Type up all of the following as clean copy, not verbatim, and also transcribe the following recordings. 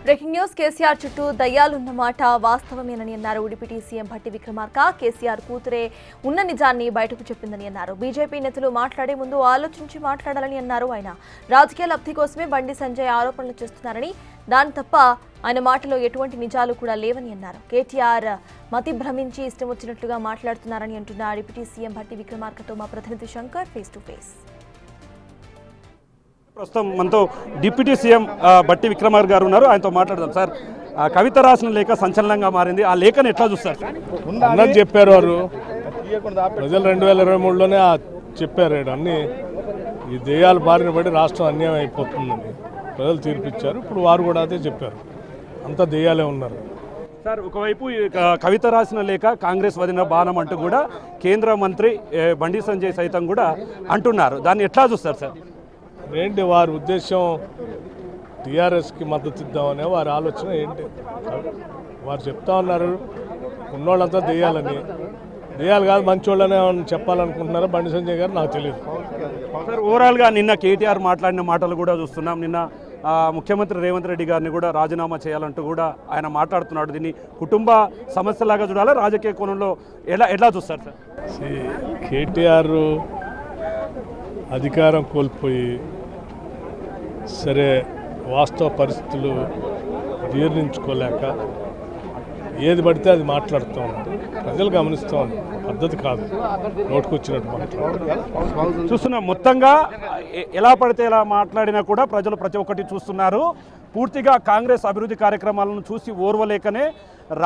Breaking news KCR చుట్టూ దయ్యాలున్న మాట వాస్తవమేనని అన్నారు. డిప్యూటీ సీఎం భట్టి విక్రమార్క కేసీఆర్ కూతురే ఉన్న నిజాన్ని బయటకు చెప్పిందని అన్నారు. బీజేపీ నేతలు మాట్లాడే ముందు ఆలోచించి మాట్లాడాలని అన్నారు. ఆయన రాజకీయ లబ్ధి కోసమే బండి సంజయ్ ఆరోపణలు చేస్తున్నారని, దాని తప్ప ఆయన మాటలో ఎటువంటి నిజాలు కూడా లేవని అన్నారు. కేటీఆర్ మతి భ్రమించి ఇష్టం వచ్చినట్లుగా మాట్లాడుతున్నారని అంటున్న డిప్యూటీ సీఎం భట్టి విక్రమార్కతో మా ప్రతినిధి శంకర్ ఫేస్ టు ఫేస్. ప్రస్తుతం మనతో డిప్యూటీ సీఎం భట్టి విక్రమార్క గారు ఉన్నారు. ఆయనతో మాట్లాడదాం. సార్, కవిత రాసిన లేఖ సంచలనంగా మారింది. ఆ లేఖను ఎట్లా చూస్తారు? అన్నది చెప్పారు వారు ప్రజలు 2023లోనే చెప్పారు. అన్నీ ఈ దెయ్యాల బారిన పడి రాష్ట్రం అన్యాయం అయిపోతుందని ప్రజలు తీర్పిచ్చారు. ఇప్పుడు వారు కూడా అదే చెప్పారు, అంతా దెయ్యాలే ఉన్నారు. సార్, ఒకవైపు కవిత రాసిన లేఖ కాంగ్రెస్ వదిన బాణం అంటూ కూడా కేంద్ర మంత్రి బండి సంజయ్ సైతం కూడా అంటున్నారు. దాన్ని ఎట్లా చూస్తారు సార్? ఏంటి వారి ఉద్దేశం? టీఆర్ఎస్కి మద్దతు ఇద్దామనే వారి ఆలోచన ఏంటి? వారు చెప్తా ఉన్నారు ఉన్నోళ్ళంతా దెయ్యాలని. దెయ్యాలు కాదు, మంచోళ్ళనే చెప్పాలనుకుంటున్నారా బండి సంజయ్ గారు? నాకు తెలియదు. సార్, ఓవరాల్గా నిన్న కేటీఆర్ మాట్లాడిన మాటలు కూడా చూస్తున్నాం. నిన్న ముఖ్యమంత్రి రేవంత్ రెడ్డి గారిని కూడా రాజీనామా చేయాలంటూ కూడా ఆయన మాట్లాడుతున్నాడు. దీన్ని కుటుంబ సమస్యలాగా చూడాలా, రాజకీయ కోణంలో ఎట్లా చూస్తారు సార్? కేటీఆర్ అధికారం కోల్పోయి సరే వాస్తవ పరిస్థితులు జీర్ణించుకోలేక ఏది పడితే అది మాట్లాడుతూ ఉన్నారు. ప్రజలు గమనిస్తూ ఉన్నారు. పద్ధతి కాదు, నోటుకొచ్చినట్టు మాట్లాడుతున్నారు. చూస్తున్నాం. మొత్తంగా ఎలా పడితే ఎలా మాట్లాడినా కూడా ప్రజలు ప్రతి ఒక్కటి చూస్తున్నారు. పూర్తిగా కాంగ్రెస్ అభివృద్ధి కార్యక్రమాలను చూసి ఓర్వలేకనే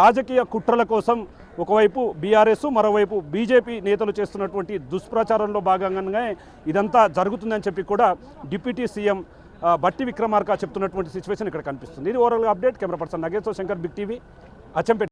రాజకీయ కుట్రల కోసం ఒకవైపు బీఆర్ఎస్, మరోవైపు బీజేపీ నేతలు చేస్తున్నటువంటి దుష్ప్రచారంలో భాగంగానే ఇదంతా జరుగుతుందని చెప్పి కూడా డిప్యూటీ సీఎం భట్టి విక్రమార్క చెప్తున్నటువంటి సిచ్యువేషన్ ఇక్కడ కనిపిస్తుంది. ఇది ఓవరాల్గా అప్డేట్. కెమెరా పర్సన్ నగేష్తో శంకర్, బిగ్ టీవీ, అచ్చంపేట.